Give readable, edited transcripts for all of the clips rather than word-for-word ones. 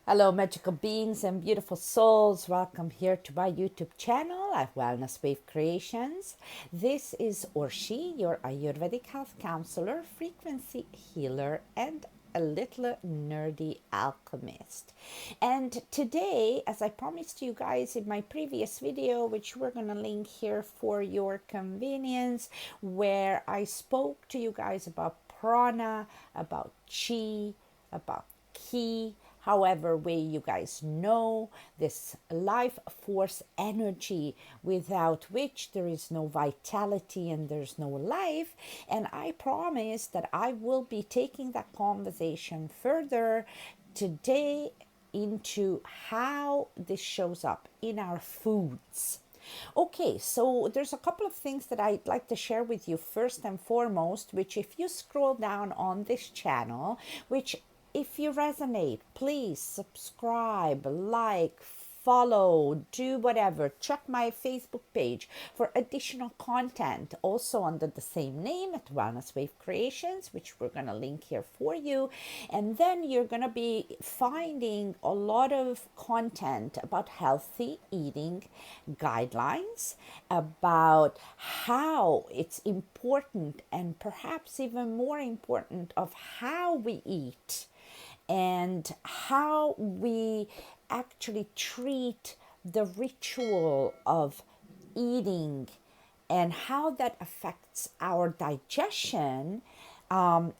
Hello, magical beings and beautiful souls. Welcome here to my YouTube channel at Wellness Wave Creations. This is Orsi, your Ayurvedic health counselor, frequency healer, and a little nerdy alchemist. And today, as I promised you guys in my previous video, which we're going to link here for your convenience, where I spoke to you guys about prana, about chi, about ki, however way you guys know, this life force energy without which there is no vitality and there's no life. And I promise that I will be taking that conversation further today into how this shows up in our foods. Okay, so there's a couple of things that I'd like to share with you first and foremost, which if you scroll down on this channel, which if you resonate, please subscribe, like, follow, do whatever. Check my Facebook page for additional content, also under the same name at Wellness Wave Creations, which we're going to link here for you. And then you're going to be finding a lot of content about healthy eating guidelines, about how it's important and perhaps even more important of how we eat and how we actually treat the ritual of eating and how that affects our digestion,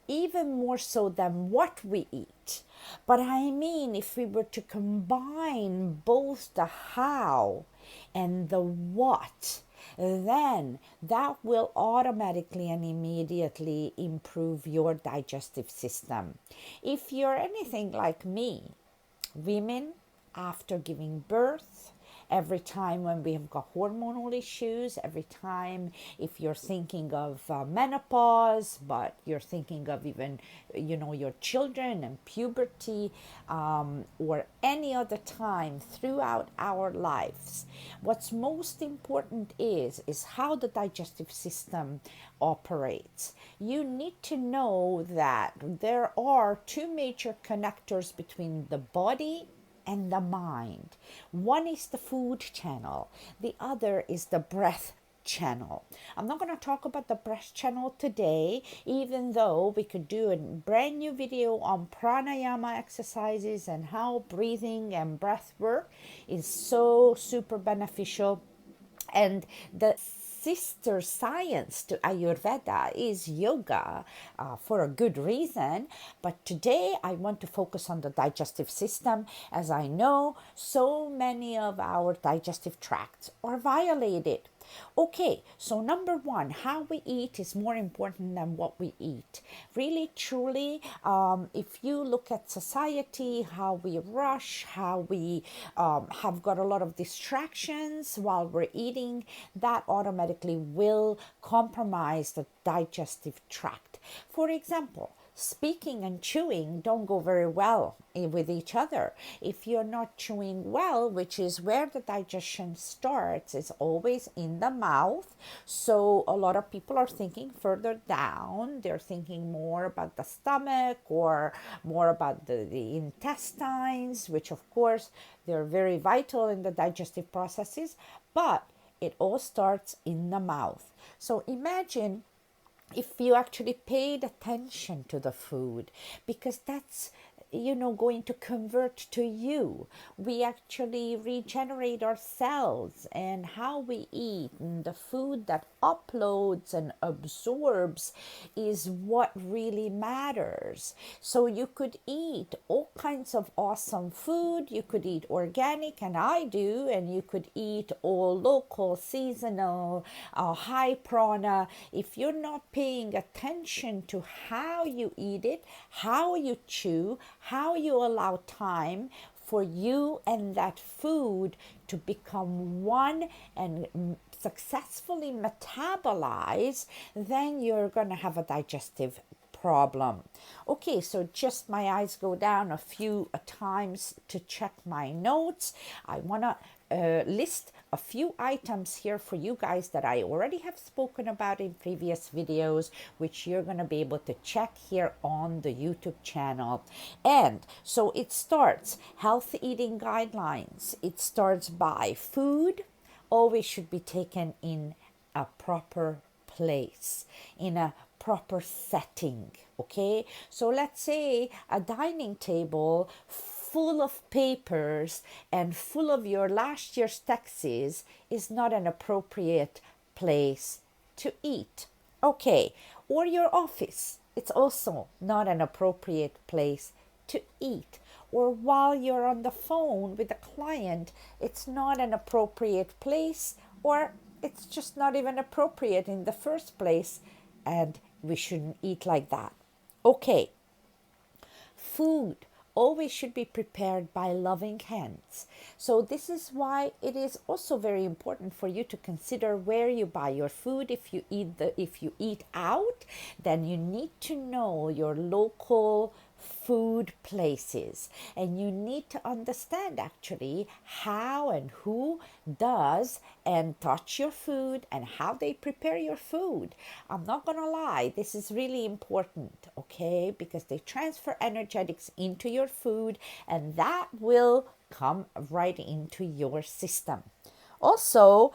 even more so than what we eat. But I mean, if we were to combine both the how and the what, then that will automatically and immediately improve your digestive system. If you're anything like me, women after giving birth, every time when we have got hormonal issues, every time if you're thinking of menopause, but you're thinking of even, your children and puberty, or any other time throughout our lives, what's most important is how the digestive system operates. You need to know that there are two major connectors between the body and the mind. One is the food channel, the other is the breath channel. I'm not going to talk about the breath channel today, even though we could do a brand new video on pranayama exercises and how breathing and breath work is so super beneficial. And the sister science to Ayurveda is yoga, for a good reason. But today I want to focus on the digestive system, as I know so many of our digestive tracts are violated. Okay, so number one, how we eat is more important than what we eat. Really, truly, if you look at society, how we rush, how we have got a lot of distractions while we're eating, that automatically will compromise the digestive tract. For example, speaking and chewing don't go very well with each other. If you're not chewing well, which is where the digestion starts, is always in the mouth. So a lot of people are thinking further down. They're thinking more about the stomach or more about the intestines, which of course they're very vital in the digestive processes, but it all starts in the mouth. So imagine if you actually paid attention to the food, because that's going to convert to you. We actually regenerate our cells, and how we eat and the food that uploads and absorbs is what really matters. So you could eat all kinds of awesome food. You could eat organic, and I do, and you could eat all local, seasonal, high prana. If you're not paying attention to how you eat it, how you chew, how you allow time for you and that food to become one and successfully metabolize, then you're going to have a digestive problem. Okay, so just my eyes go down a few times to check my notes. I want to list a few items here for you guys that I already have spoken about in previous videos, which you're going to be able to check here on the YouTube channel. And so it starts healthy eating guidelines. It starts by food always should be taken in a proper place, in a proper setting. Okay, so let's say a dining table full of papers and full of your last year's taxes is not an appropriate place to eat. Okay, or your office, it's also not an appropriate place to eat. Or while you're on the phone with a client, it's not an appropriate place, or it's just not even appropriate in the first place, and we shouldn't eat like that. Okay, food always should be prepared by loving hands. So this is why it is also very important for you to consider where you buy your food. If you eat out, then you need to know your local food places, and you need to understand actually how and who does and touch your food and how they prepare your food. I'm not gonna lie, this is really important, okay, because they transfer energetics into your food, and that will come right into your system. Also,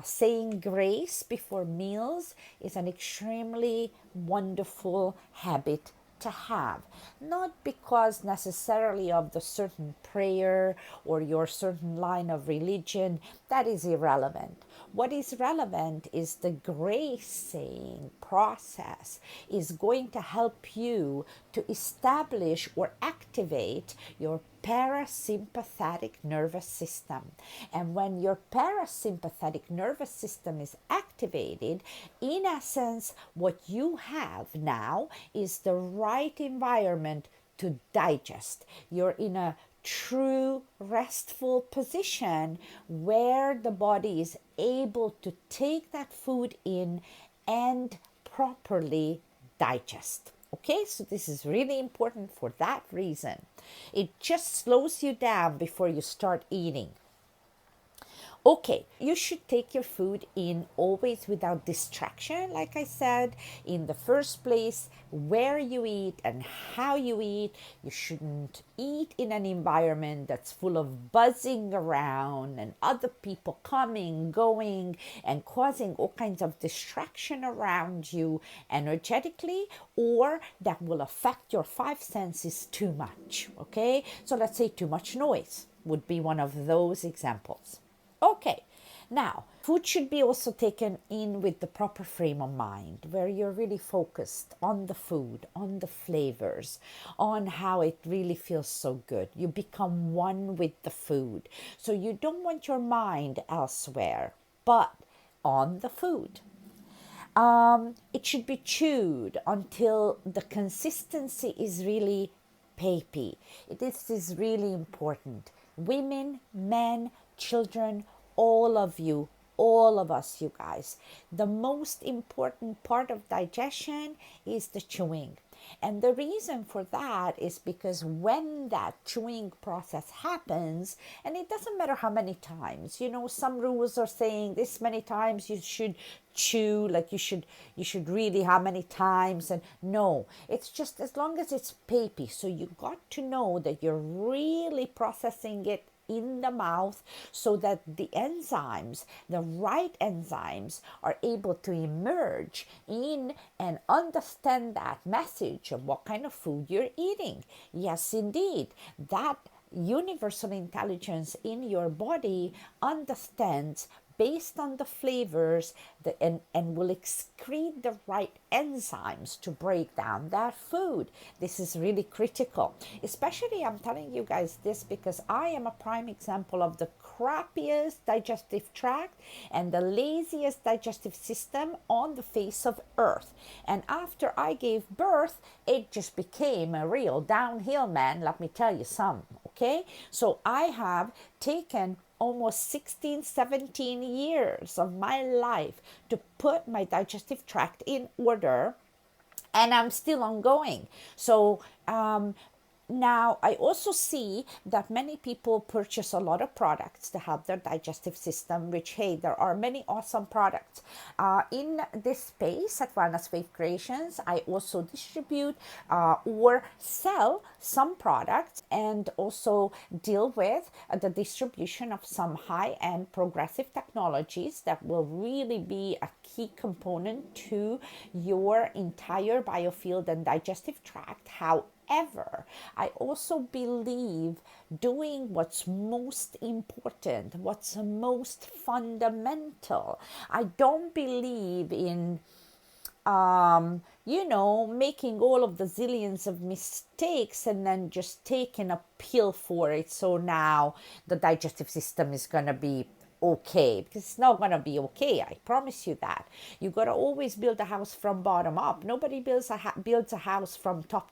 saying grace before meals is an extremely wonderful habit to have, not because necessarily of the certain prayer or your certain line of religion. That is irrelevant. What is relevant is the grace saying process is going to help you to establish or activate your parasympathetic nervous system. And when your parasympathetic nervous system is activated, in essence, what you have now is the right environment to digest. You're in a true restful position where the body is able to take that food in and properly digest. Okay, so this is really important for that reason. It just slows you down before you start eating. Okay, you should take your food in always without distraction, like I said, in the first place, where you eat and how you eat. You shouldn't eat in an environment that's full of buzzing around and other people coming, going, and causing all kinds of distraction around you energetically, or that will affect your five senses too much, okay? So let's say too much noise would be one of those examples. Okay, now food should be also taken in with the proper frame of mind, where you're really focused on the food, on the flavors, on how it really feels so good. You become one with the food. So you don't want your mind elsewhere, but on the food. It should be chewed until the consistency is really papy. This is really important. Women, men, children, all of you, all of us, you guys. The most important part of digestion is the chewing. And the reason for that is because when that chewing process happens, and it doesn't matter how many times, some rules are saying this many times you should chew, like you should really how many times, and no, it's just as long as it's papy. So you got to know that you're really processing it in the mouth so that the enzymes, the right enzymes, are able to emerge in and understand that message of what kind of food you're eating. Yes, indeed, that universal intelligence in your body understands based on the flavors and will excrete the right enzymes to break down that food. This is really critical. Especially, I'm telling you guys this because I am a prime example of the crappiest digestive tract and the laziest digestive system on the face of earth. And after I gave birth, it just became a real downhill, man. Let me tell you some, okay? So I have taken almost 16, 17 years of my life to put my digestive tract in order, and I'm still ongoing. So Now, I also see that many people purchase a lot of products to help their digestive system, which, hey, there are many awesome products. In this space at Wellness Wave Creations, I also distribute or sell some products and also deal with the distribution of some high-end progressive technologies that will really be a key component to your entire biofield and digestive tract. However, I also believe doing what's most important, what's most fundamental. I don't believe in making all of the zillions of mistakes and then just taking a pill for it. So now the digestive system is going to be okay, because it's not going to be okay. I promise you that. You got to always build a house from bottom up. Nobody builds a house from top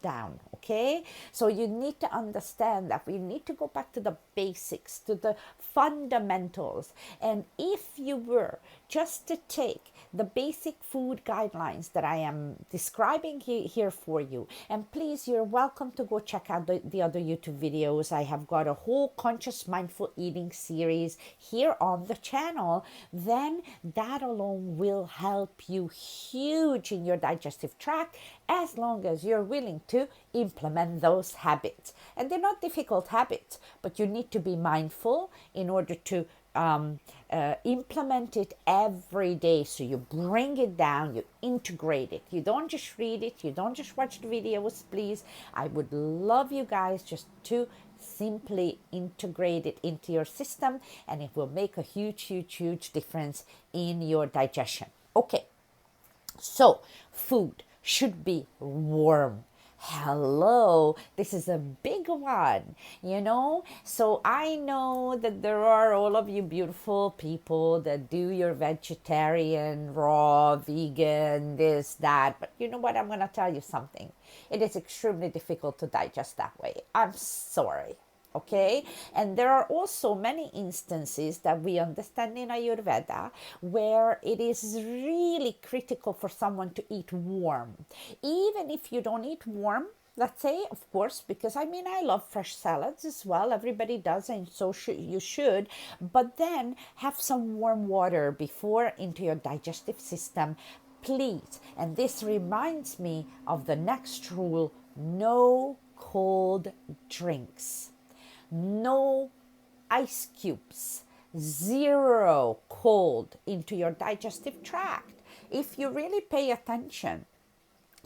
down. Okay, so you need to understand that we need to go back to the basics, to the fundamentals. And if you were just to take the basic food guidelines that I am describing here for you, and please, you're welcome to go check out the other YouTube videos. I have got a whole conscious mindful eating series here on the channel. Then that alone will help you huge in your digestive tract, as long as you're willing to implement those habits. And they're not difficult habits, but you need to be mindful in order to implement it every day. So you bring it down, you integrate it. You don't just read it, you don't just watch the videos, please. I would love you guys just to simply integrate it into your system, and it will make a huge difference in your digestion. Okay, so food should be warm. Hello, this is a big one, So I know that there are all of you beautiful people that do your vegetarian, raw, vegan, this, that. But you know what? I'm going to tell you something. It is extremely difficult to digest that way. I'm sorry. Okay, and there are also many instances that we understand in Ayurveda where it is really critical for someone to eat warm. Even if you don't eat warm, let's say, of course, because I love fresh salads as well. Everybody does, and so you should. But then have some warm water before into your digestive system, please. And this reminds me of the next rule: no cold drinks. No ice cubes, zero cold into your digestive tract. If you really pay attention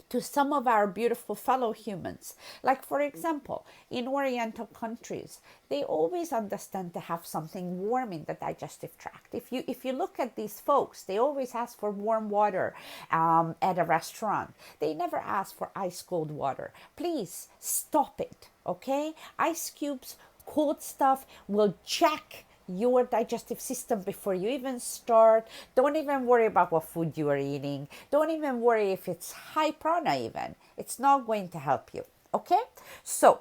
to some of our beautiful fellow humans, like for example, in Oriental countries, they always understand to have something warm in the digestive tract. If you look at these folks, they always ask for warm water at a restaurant. They never ask for ice cold water. Please stop it, okay? Ice cubes, cold stuff will jack your digestive system before you even start. Don't even worry about what food you are eating. Don't even worry if it's high prana even. It's not going to help you. Okay? So,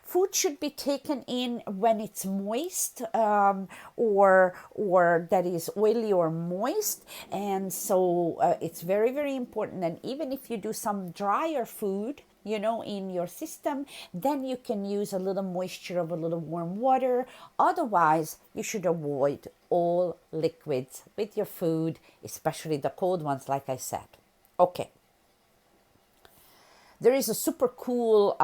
food should be taken in when it's moist or that is oily or moist. And so it's very important. And even if you do some drier food, in your system, then you can use a little moisture of a little warm water. Otherwise, you should avoid all liquids with your food, especially the cold ones, like I said. Okay. There is a super cool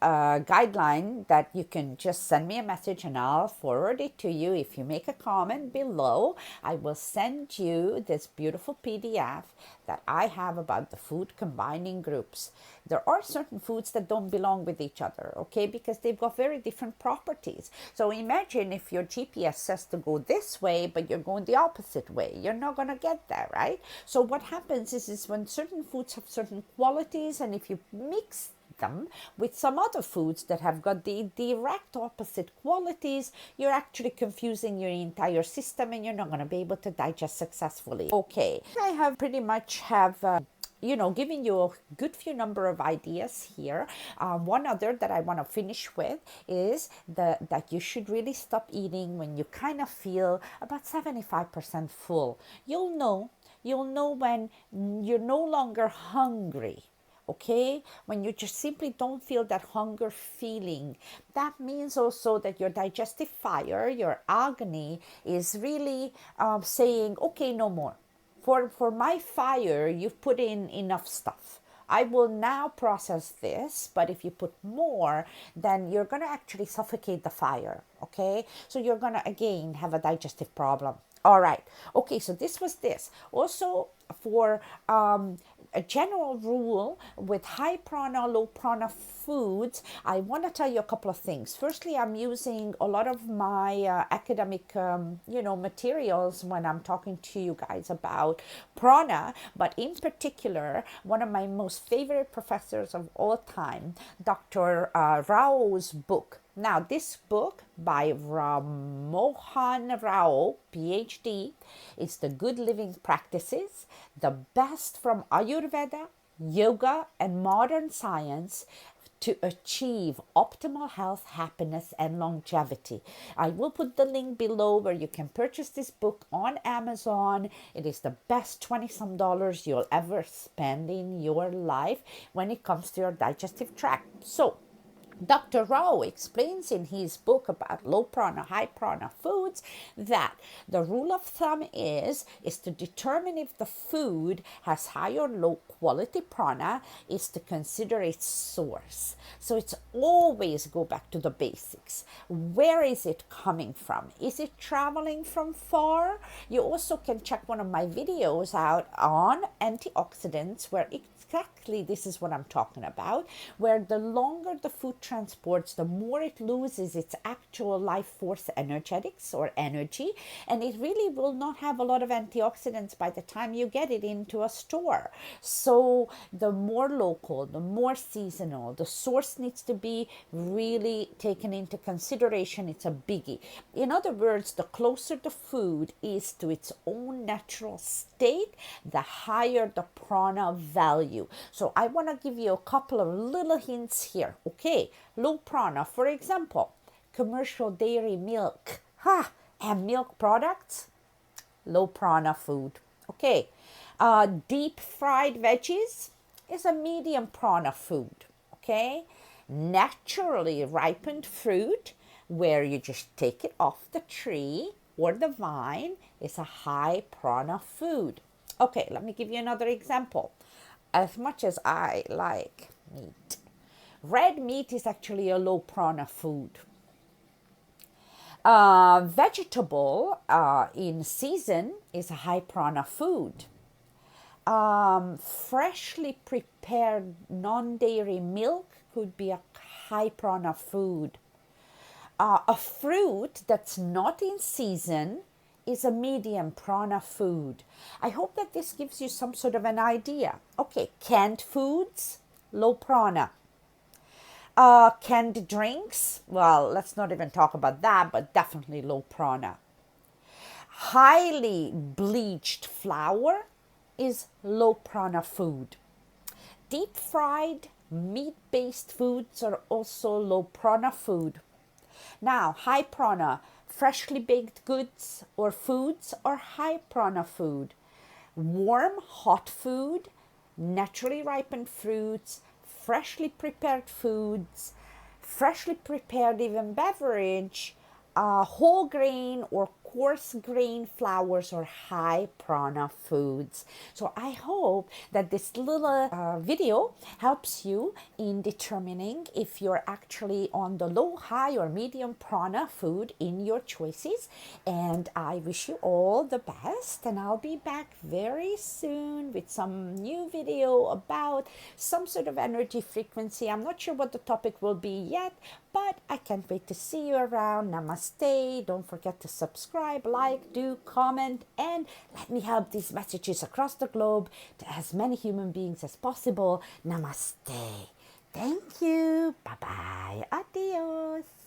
guideline that you can just send me a message and I'll forward it to you. If you make a comment below, I will send you this beautiful PDF that I have about the food combining groups. There are certain foods that don't belong with each other, okay, because they've got very different properties. So imagine if your GPS says to go this way, but you're going the opposite way. You're not going to get there, right? So what happens is when certain foods have certain qualities, and if you mix them with some other foods that have got the direct opposite qualities, you're actually confusing your entire system and you're not going to be able to digest successfully. Okay, I have pretty much giving you a good few number of ideas here. One other that I want to finish with is that you should really stop eating when you kind of feel about 75% full. You'll know when you're no longer hungry. Okay, when you just simply don't feel that hunger feeling, that means also that your digestive fire, your agni, is really saying, okay, no more. For my fire, you've put in enough stuff. I will now process this, but if you put more, then you're going to actually suffocate the fire. Okay, so you're going to again have a digestive problem. All right. Okay, so this was this. Also, for a general rule with high prana, low prana foods, I want to tell you a couple of things. Firstly, I'm using a lot of my academic, materials when I'm talking to you guys about prana, but in particular, one of my most favorite professors of all time, Dr. Rao's book. Now, this book by Mohan Rao, PhD, is The Good Living Practices, the best from Ayurveda, yoga, and modern science to achieve optimal health, happiness, and longevity. I will put the link below where you can purchase this book on Amazon. It is the best 20 some dollars you'll ever spend in your life when it comes to your digestive tract. So, Dr. Rao explains in his book about low prana, high prana foods that the rule of thumb is to determine if the food has high or low quality prana is to consider its source. So it's always go back to the basics. Where is it coming from? Is it traveling from far? You also can check one of my videos out on antioxidants where exactly this is what I'm talking about, where the longer the food transports, the more it loses its actual life force energetics or energy, and it really will not have a lot of antioxidants by the time you get it into a store. So the more local, the more seasonal, the source needs to be really taken into consideration. It's a biggie. In other words, the closer the food is to its own natural state, the higher the prana value. So I want to give you a couple of little hints here. Okay, low prana, for example, commercial dairy milk, and milk products, low prana food. Okay, deep fried veggies is a medium prana food. Okay, naturally ripened fruit, where you just take it off the tree or the vine, is a high prana food. Okay, let me give you another example. As much as I like meat, red meat is actually a low prana food. Vegetable in season is a high prana food. Freshly prepared non-dairy milk could be a high prana food. A fruit that's not in season is a medium prana food. I hope that this gives you some sort of an idea. Okay, canned foods, low prana. Canned drinks, well, let's not even talk about that, but definitely low prana. Highly bleached flour is low prana food. Deep fried meat-based foods are also low prana food. Now, high prana, freshly baked goods or foods are high prana food. Warm, hot food, naturally ripened fruits, freshly prepared foods, freshly prepared even beverage, whole grain or coarse grain flours or high prana foods. So I hope that this little video helps you in determining if you're actually on the low, high or medium prana food in your choices. And I wish you all the best, and I'll be back very soon with some new video about some sort of energy frequency. I'm not sure what the topic will be yet, but I can't wait to see you around. Namaste. Don't forget to subscribe, like, do, comment, and let me help these messages across the globe to as many human beings as possible. Namaste. Thank you. Bye-bye. Adios.